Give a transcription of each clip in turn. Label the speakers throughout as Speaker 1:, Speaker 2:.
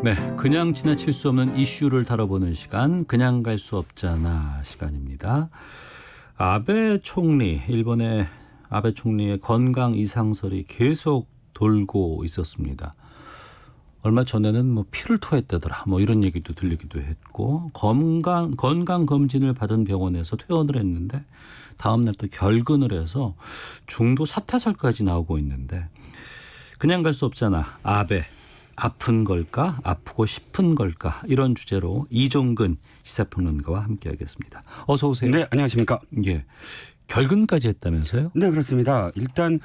Speaker 1: 네, 그냥 지나칠 수 없는 이슈를 다뤄보는 시간, 그냥 갈 수 없잖아 시간입니다. 아베 총리, 일본의 아베 총리의 건강 이상설이 계속 돌고 있었습니다. 얼마 전에는 뭐 피를 토했다더라, 뭐 이런 얘기도 들리기도 했고, 건강 검진을 받은 병원에서 퇴원을 했는데 다음 날 또 결근을 해서 중도 사퇴설까지 나오고 있는데, 그냥 갈 수 없잖아. 아베 아픈 걸까? 아프고 싶은 걸까? 이런 주제로 이종근 시사평론가와 함께하겠습니다. 어서 오세요.
Speaker 2: 네, 안녕하십니까?
Speaker 1: 예, 결근까지 했다면서요?
Speaker 2: 네, 그렇습니다. 일단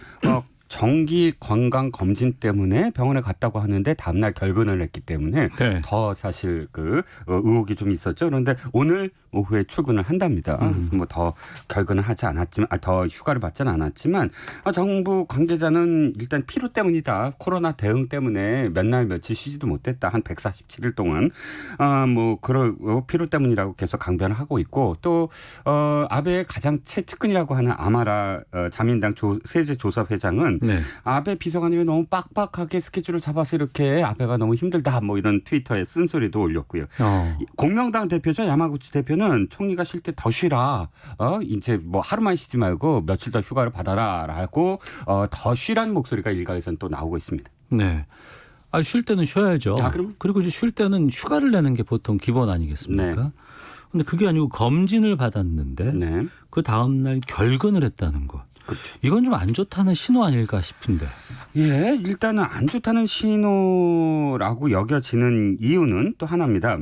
Speaker 2: 정기 건강 검진 때문에 병원에 갔다고 하는데 다음날 결근을 했기 때문에
Speaker 1: 네.
Speaker 2: 더 사실 그 의혹이 좀 있었죠. 그런데 오늘 오후에 출근을 한답니다. 그래서 뭐 더 결근을 하지 않았지만, 더 휴가를 받지는 않았지만, 정부 관계자는 일단 피로 때문이다. 코로나 대응 때문에 몇 날 며칠 쉬지도 못했다. 한 147일 동안 뭐 그런 피로 때문이라고 계속 강변을 하고 있고, 또 아베의 가장 최측근이라고 하는 아마라 자민당 세제조사회장은
Speaker 1: 네.
Speaker 2: 아베 비서관이 너무 빡빡하게 스케줄을 잡아서 이렇게 아베가 너무 힘들다, 뭐 이런 트위터에 쓴소리도 올렸고요. 공명당 대표죠, 야마구치 대표는 총리가 쉴 때 더 쉬라. 이제 뭐 하루만 쉬지 말고 며칠 더 휴가를 받아라라고 더 쉬라는 목소리가 일각에서는 또 나오고 있습니다.
Speaker 1: 네. 쉴 때는 쉬어야죠. 그리고 이제 쉴 때는 휴가를 내는 게 보통 기본 아니겠습니까?
Speaker 2: 네.
Speaker 1: 근데 그게 아니고 검진을 받았는데
Speaker 2: 네.
Speaker 1: 그 다음 날 결근을 했다는 것.
Speaker 2: 그렇죠.
Speaker 1: 이건 좀 안 좋다는 신호 아닐까 싶은데.
Speaker 2: 예, 일단은 안 좋다는 신호라고 여겨지는 이유는 또 하나입니다.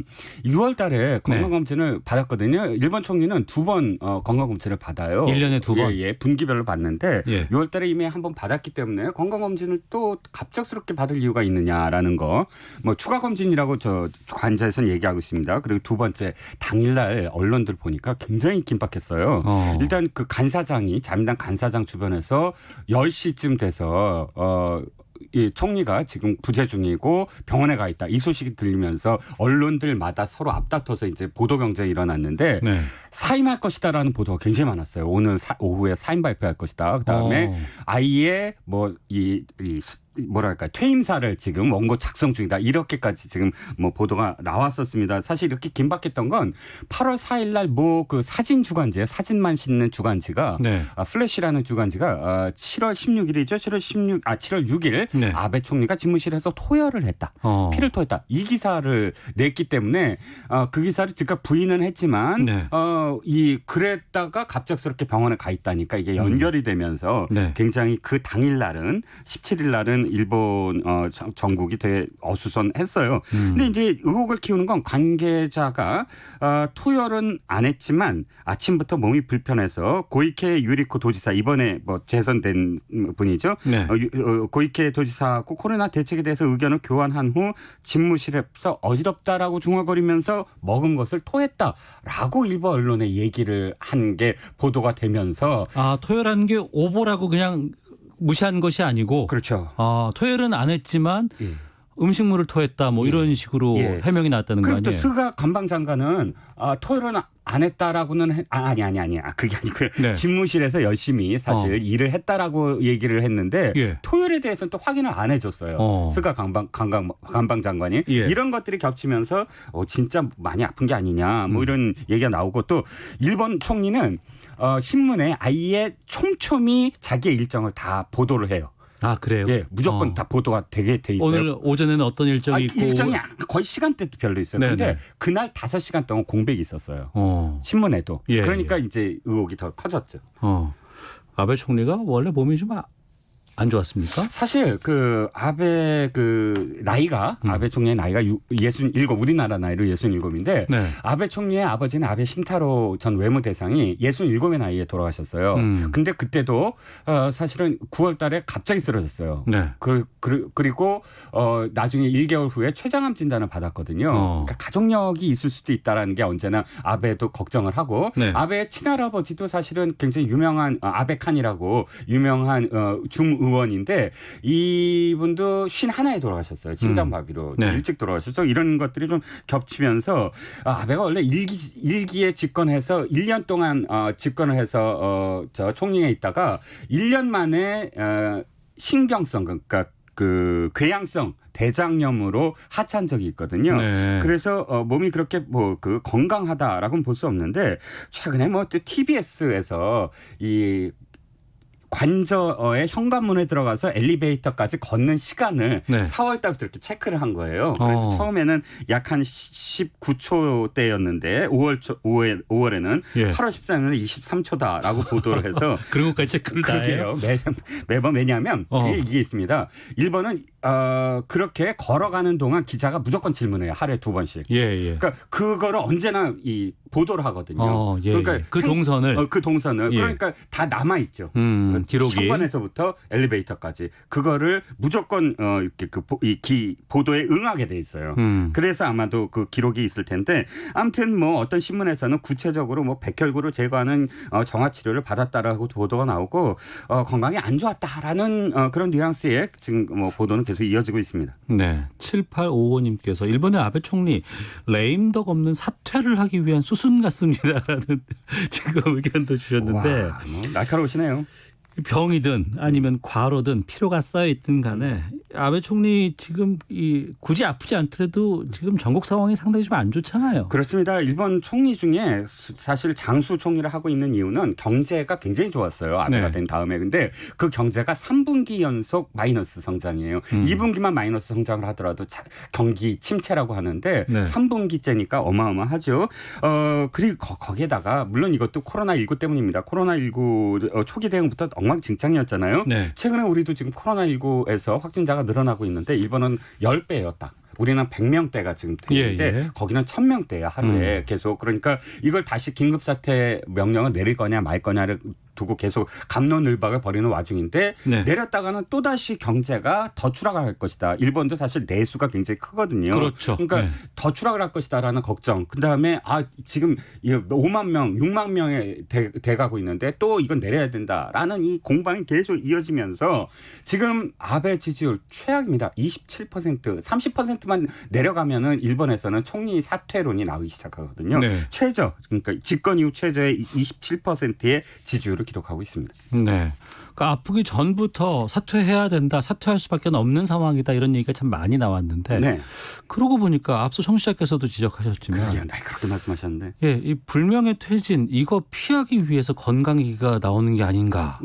Speaker 2: 6월 달에 건강검진을 받았거든요. 일본 총리는 2번 건강검진을 받아요.
Speaker 1: 1년에 2번?
Speaker 2: 예, 분기별로 받는데
Speaker 1: 예.
Speaker 2: 6월 달에 이미 한 번 받았기 때문에 건강검진을 또 갑작스럽게 받을 이유가 있느냐라는 거. 뭐 추가검진이라고 저 관저에서는 얘기하고 있습니다. 그리고 두 번째, 당일날 언론들 보니까 굉장히 긴박했어요. 일단 그 간사장이, 자민당 간사장 주변에서 10시쯤 돼서 이 총리가 지금 부재 중이고 병원에 가 있다, 이 소식이 들리면서 언론들마다 서로 앞다퉈서 이제 보도 경쟁이 일어났는데,
Speaker 1: 네.
Speaker 2: 사임할 것이다라는 보도가 굉장히 많았어요. 오늘 오후에 사임 발표할 것이다. 그다음에 아예 뭐 뭐랄까, 퇴임사를 지금 원고 작성 중이다, 이렇게까지 지금 뭐 보도가 나왔었습니다. 사실 이렇게 긴박했던 건 8월 4일 날 뭐 그 사진 주간지에 사진만 싣는 주간지가 플래시라는 주간지가 7월 16일이죠. 7월 6일
Speaker 1: 네.
Speaker 2: 아베 총리가 집무실에서 토혈을 했다. 피를 토했다. 이 기사를 냈기 때문에 그 기사를 즉각 부인은 했지만 그랬다가 갑작스럽게 병원에 가 있다니까 이게 연결이 되면서 굉장히 그 당일 날은 17일 날은 일본 전국이 되게 어수선했어요. 근데 이제 의혹을 키우는 건 관계자가 토혈은 안 했지만 아침부터 몸이 불편해서 고이케 유리코 도지사, 이번에 뭐 재선된 분이죠. 고이케 도지사하고 코로나 대책에 대해서 의견을 교환한 후 집무실에서 어지럽다라고 중얼거리면서 먹은 것을 토했다라고 일부 언론에 얘기를 한 게 보도가 되면서,
Speaker 1: 토혈한 게 오보라고 그냥 무시한 것이 아니고,
Speaker 2: 그렇죠.
Speaker 1: 토혈은 안 했지만 음식물을 토했다, 뭐 이런 식으로 해명이 나왔다는 거 아니에요?
Speaker 2: 그리고 또 스가 관방장관은 토혈은 안 했다라고는 아니 그게 아니고요. 집무실에서 열심히 사실 일을 했다라고 얘기를 했는데 토혈에 대해서는 또 확인을 안 해줬어요. 스가 관방장관이 이런 것들이 겹치면서 진짜 많이 아픈 게 아니냐, 뭐 이런 얘기가 나오고, 또 일본 총리는 신문에 아예 촘촘히 자기의 일정을 다 보도를 해요.
Speaker 1: 그래요?
Speaker 2: 예, 무조건 다 보도가 되게 돼 있어요.
Speaker 1: 오늘 오전에는 어떤 일정이 있고.
Speaker 2: 일정이 거의 시간대도 별로 있어요. 그런데 그날 5시간 동안 공백이 있었어요. 신문에도. 그러니까 이제 의혹이 더 커졌죠.
Speaker 1: 아베 총리가 원래 몸이 좀 안 좋았습니까?
Speaker 2: 사실 그 아베 나이가 아베 총리의 나이가 67, 우리나라 나이로 67인데 아베 총리의 아버지는 아베 신타로 전 외무대상이 67의 나이에 돌아가셨어요. 근데 그때도 사실은 9월 달에 갑자기 쓰러졌어요. 그리고 나중에 1개월 후에 췌장암 진단을 받았거든요. 그러니까 가족력이 있을 수도 있다라는 게 언제나 아베도 걱정을 하고, 아베의 친할아버지도 사실은 굉장히 유명한 아베칸이라고 유명한 의원인데, 이분도 51에 돌아가셨어요. 심장마비로 일찍 돌아가셨죠. 이런 것들이 좀 겹치면서 아베가 원래 일기에 집권해서 1년 동안 집권을 해서 총리에 있다가 1년 만에 신경성, 그러니까 그 궤양성 대장염으로 하차한 적이 있거든요.
Speaker 1: 네.
Speaker 2: 그래서 몸이 그렇게 뭐 그 건강하다라고는 볼 수 없는데 최근에 뭐 또 TBS에서 이 관저의 현관문에 들어가서 엘리베이터까지 걷는 시간을
Speaker 1: 네.
Speaker 2: 4월 달부터 이렇게 체크를 한 거예요. 그래서 처음에는 약 한 19초대였는데 5월에는
Speaker 1: 예.
Speaker 2: 8월 14일은 23초다라고 보도를 해서
Speaker 1: 그런 것까지 체크를 다 해요?
Speaker 2: 그러게요. 매번 왜냐하면 이게 있습니다. 1번은 그렇게 걸어가는 동안 기자가 무조건 질문해요. 하루에 2번씩.
Speaker 1: 예.
Speaker 2: 그러니까 그거를 언제나 이 보도를 하거든요.
Speaker 1: 예.
Speaker 2: 그러니까
Speaker 1: 그 동선을
Speaker 2: 그 동선을
Speaker 1: 예.
Speaker 2: 그러니까 다 남아 있죠.
Speaker 1: 기록이.
Speaker 2: 현관에서부터 엘리베이터까지 그거를 무조건 이렇게 보도에 응하게 돼 있어요. 그래서 아마도 그 기록이 있을 텐데 아무튼 뭐 어떤 신문에서는 구체적으로 뭐 백혈구를 제거하는 정화 치료를 받았다라고 보도가 나오고 건강이 안 좋았다라는 그런 뉘앙스의 지금 뭐 보도는 계속 이어지고 있습니다.
Speaker 1: 네, 7855님께서 일본의 아베 총리 레임덕 없는 사퇴를 하기 위한 수순 같습니다라는 지금 의견도 주셨는데
Speaker 2: 와, 뭐 날카로우시네요.
Speaker 1: 병이든 아니면 과로든 피로가 쌓여있든 간에 아베 총리 지금 굳이 아프지 않더라도 지금 전국 상황이 상당히 좀 안 좋잖아요.
Speaker 2: 그렇습니다. 일본 총리 중에 사실 장수 총리를 하고 있는 이유는 경제가 굉장히 좋았어요. 아베가 된 다음에. 근데 그 경제가 3분기 연속 마이너스 성장이에요. 2분기만 마이너스 성장을 하더라도 경기 침체라고 하는데 3분기째니까 어마어마하죠. 그리고 거기에다가 물론 이것도 코로나19 때문입니다. 코로나19 초기 대응부터 엉망진창이었잖아요.
Speaker 1: 네.
Speaker 2: 최근에 우리도 지금 코로나19에서 확진자가 늘어나고 있는데 일본은 10배예요 딱. 우리는 100명대가 지금 되는데 거기는 1000명대야 하루에 계속. 그러니까 이걸 다시 긴급사태 명령을 내릴 거냐 말 거냐를 두고 계속 갑론을박을 벌이는 와중인데 내렸다가는 또다시 경제가 더 추락할 것이다. 일본도 사실 내수가 굉장히 크거든요.
Speaker 1: 그렇죠.
Speaker 2: 그러니까 더 추락을 할 것이다라는 걱정. 그다음에 지금 5만 명, 6만 명에 돼가고 있는데 또 이건 내려야 된다라는 이 공방이 계속 이어지면서 지금 아베 지지율 최악입니다. 27%, 30%만 내려가면은 일본에서는 총리 사퇴론이 나오기 시작하거든요. 최저, 그러니까 집권 이후 최저의 27%의 지지율을 기록하고 있습니다.
Speaker 1: 네. 그러니까 아프기 전부터 사퇴해야 된다, 사퇴할 수밖에 없는 상황이다 이런 얘기가 참 많이 나왔는데 그러고 보니까 앞서 청취자께서도 지적하셨지만
Speaker 2: 그렇게 말씀하셨는데
Speaker 1: 이 불명예 퇴진 이거 피하기 위해서 건강위기가 나오는 게 아닌가.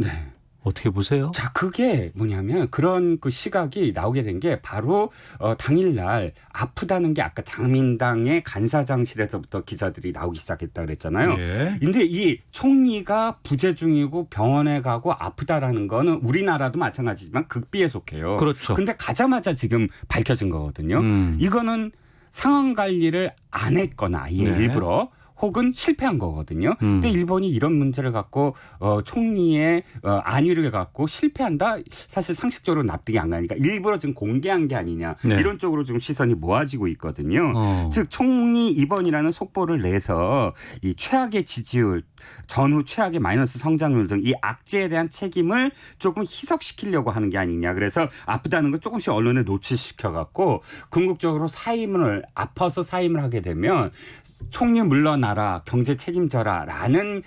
Speaker 1: 어떻게 보세요?
Speaker 2: 자, 그게 뭐냐면 그런 그 시각이 나오게 된 게 바로 당일날 아프다는 게 아까 장민당의 간사장실에서부터 기자들이 나오기 시작했다 그랬잖아요. 근데 이 총리가 부재 중이고 병원에 가고 아프다라는 거는 우리나라도 마찬가지지만 극비에 속해요.
Speaker 1: 그렇죠.
Speaker 2: 근데 가자마자 지금 밝혀진 거거든요. 이거는 상황 관리를 안 했거나 아예 일부러 혹은 실패한 거거든요. 근데 일본이 이런 문제를 갖고 총리의 안위를 갖고 실패한다? 사실 상식적으로 납득이 안 가니까 일부러 지금 공개한 게 아니냐. 이런 쪽으로 지금 시선이 모아지고 있거든요. 즉 총리 입원이라는 속보를 내서 이 최악의 지지율 전후 최악의 마이너스 성장률 등 이 악재에 대한 책임을 조금 희석시키려고 하는 게 아니냐. 그래서 아프다는 걸 조금씩 언론에 노출시켜갖고 궁극적으로 아파서 사임을 하게 되면 총리 물러나라, 경제 책임져라 라는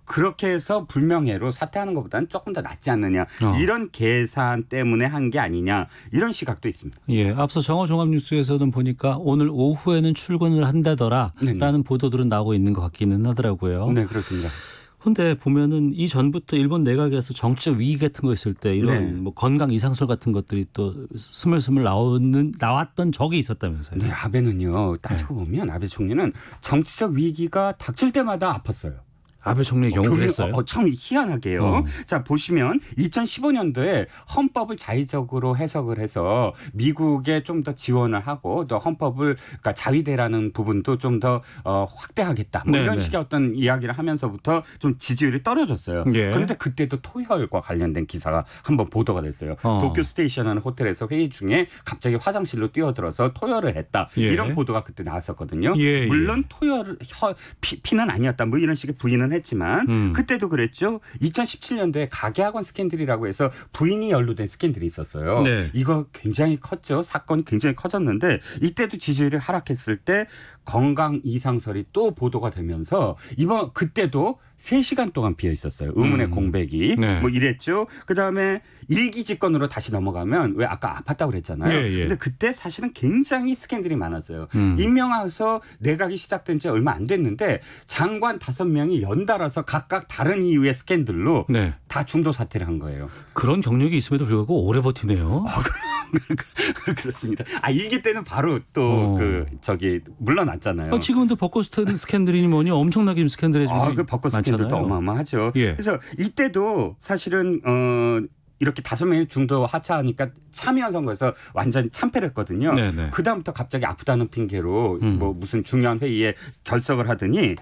Speaker 2: 그렇게 해서 불명예로 사퇴하는 것보다는 조금 더 낫지 않느냐. 이런 계산 때문에 한 게 아니냐. 이런 시각도 있습니다.
Speaker 1: 앞서 정어종합뉴스에서는 보니까 오늘 오후에는 출근을 한다더라 라는 보도들은 나오고 있는 것 같기는 하더라고요.
Speaker 2: 네, 그렇습니다.
Speaker 1: 그런데 보면은 이전부터 일본 내각에서 정치적 위기 같은 거 있을 때 이런 뭐 건강 이상설 같은 것들이 또 스물스물 나왔던 적이 있었다면서요.
Speaker 2: 네, 아베는요. 따지고 보면 아베 총리는 정치적 위기가 닥칠 때마다 아팠어요.
Speaker 1: 아베 총리의 경우 그랬어요.
Speaker 2: 참 희한하게요. 자, 보시면 2015년도에 헌법을 자의적으로 해석을 해서 미국에 좀 더 지원을 하고 또 헌법을 그러니까 자위대라는 부분도 좀 더 확대하겠다. 뭐 이런 식의 어떤 이야기를 하면서부터 좀 지지율이 떨어졌어요. 그런데 그때도 토혈과 관련된 기사가 한번 보도가 됐어요. 도쿄 스테이션이라는 호텔에서 회의 중에 갑자기 화장실로 뛰어들어서 토혈을 했다. 이런 보도가 그때 나왔었거든요. 물론 토혈 피는 아니었다. 뭐 이런 식의 부인은 했지만 그때도 그랬죠. 2017년도에 가계학원 스캔들이라고 해서 부인이 연루된 스캔들이 있었어요.
Speaker 1: 네.
Speaker 2: 이거 굉장히 컸죠. 사건이 굉장히 커졌는데 이때도 지지율이 하락했을 때 건강 이상설이 또 보도가 되면서 그때도 3시간 동안 비어 있었어요. 의문의 공백이.
Speaker 1: 네.
Speaker 2: 뭐 이랬죠. 그다음에 일기 집권으로 다시 넘어가면 왜 아까 아팠다고 그랬잖아요.
Speaker 1: 예.
Speaker 2: 근데 그때 사실은 굉장히 스캔들이 많았어요. 임명해서 내각이 시작된 지 얼마 안 됐는데 장관 5명이 연달아서 각각 다른 이유의 스캔들로
Speaker 1: 네.
Speaker 2: 다 중도 사퇴를 한 거예요.
Speaker 1: 그런 경력이 있음에도 불구하고 오래 버티네요.
Speaker 2: 그렇습니다. 일기 때는 바로 또 물러났잖아요.
Speaker 1: 지금도 벚꽃 스캔들이니 뭐니 엄청나게 스캔들이
Speaker 2: 그 벚꽃 스캔들도 어마어마하죠.
Speaker 1: 예.
Speaker 2: 그래서 이때도 사실은 이렇게 5명이 중도 하차하니까 참의원 선거에서 완전히 참패를 했거든요.
Speaker 1: 네네.
Speaker 2: 그다음부터 갑자기 아프다는 핑계로 뭐 무슨 중요한 회의에 결석을 하더니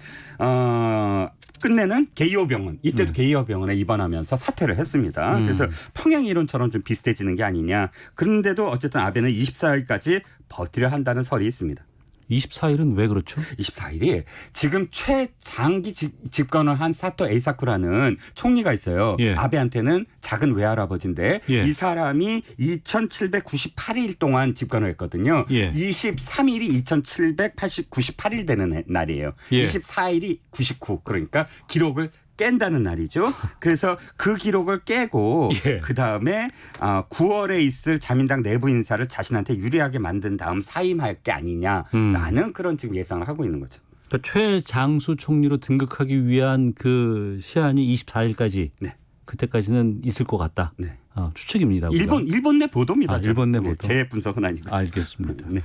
Speaker 2: 끝내는 게이오 병원. 이때도 게이오 병원에 입원하면서 사퇴를 했습니다. 그래서 평행 이론처럼 좀 비슷해지는 게 아니냐. 그런데도 어쨌든 아베는 24일까지 버티려 한다는 설이 있습니다.
Speaker 1: 24일은 왜 그렇죠?
Speaker 2: 24일이 지금 최장기 집권을 한 사토 에이사쿠라는 총리가 있어요.
Speaker 1: 예. 아베한테는
Speaker 2: 작은 외할아버지인데 이 사람이 2798일 동안 집권을 했거든요. 23일이 2798일 되는 날이에요. 24일이 99 그러니까 기록을 깬다는 날이죠. 그래서 그 기록을 깨고 그다음에 9월에 있을 자민당 내부 인사를 자신한테 유리하게 만든 다음 사임할 게 아니냐라는 그런 지금 예상을 하고 있는 거죠.
Speaker 1: 그러니까 최장수 총리로 등극하기 위한 그 시한이 24일까지.
Speaker 2: 네.
Speaker 1: 그때까지는 있을 것 같다.
Speaker 2: 네.
Speaker 1: 추측입니다.
Speaker 2: 일본 내 보도입니다.
Speaker 1: 일본 내 보도.
Speaker 2: 제 분석은 아니고.
Speaker 1: 알겠습니다.
Speaker 2: 네.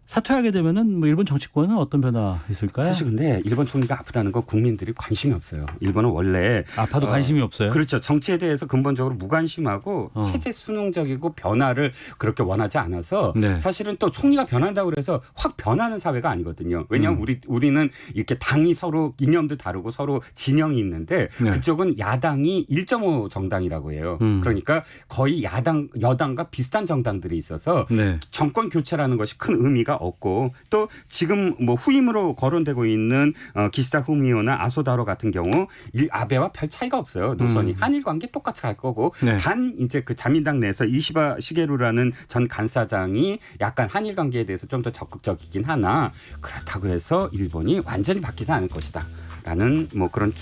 Speaker 1: 사퇴하게 되면은 뭐 일본 정치권은 어떤 변화 있을까요?
Speaker 2: 사실 근데 일본 총리가 아프다는 거 국민들이 관심이 없어요. 일본은 원래
Speaker 1: 아파도 관심이 없어요.
Speaker 2: 그렇죠. 정치에 대해서 근본적으로 무관심하고 체제 순응적이고 변화를 그렇게 원하지 않아서 사실은 또 총리가 변한다고 그래서 확 변하는 사회가 아니거든요. 왜냐하면 우리는 이렇게 당이 서로 이념도 다르고 서로 진영이 있는데 그쪽은 야당이 1.5 정당이라고 해요. 그러니까 거의 여당과 비슷한 정당들이 있어서 정권 교체라는 것이 큰 의미가 없고 또 지금 뭐 후임으로 거론되고 있는 기시다 후미오나 아소다로 같은 경우 아베와 별 차이가 없어요. 노선이 한일 관계 똑같이 갈 거고 단 이제 그 자민당 내에서 이시바 시게루라는 전 간사장이 약간 한일 관계에 대해서 좀 더 적극적이긴 하나 그렇다고 해서 일본이 완전히 바뀌지 않을 것이다. 라는 뭐 그런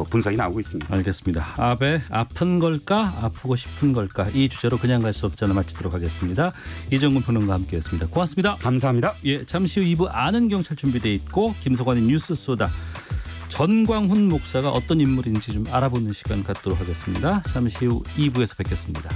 Speaker 2: 분석이 나오고 있습니다.
Speaker 1: 알겠습니다. 아베 아픈 걸까 아프고 싶은 걸까 이 주제로 그냥 갈 수 없잖아 마치도록 하겠습니다. 이정근 평론가와 함께했습니다. 고맙습니다.
Speaker 2: 감사합니다.
Speaker 1: 잠시 후 2부 아는 경찰 준비되어 있고 김석환의 뉴스 소다 전광훈 목사가 어떤 인물인지 좀 알아보는 시간 갖도록 하겠습니다. 잠시 후 2부에서 뵙겠습니다.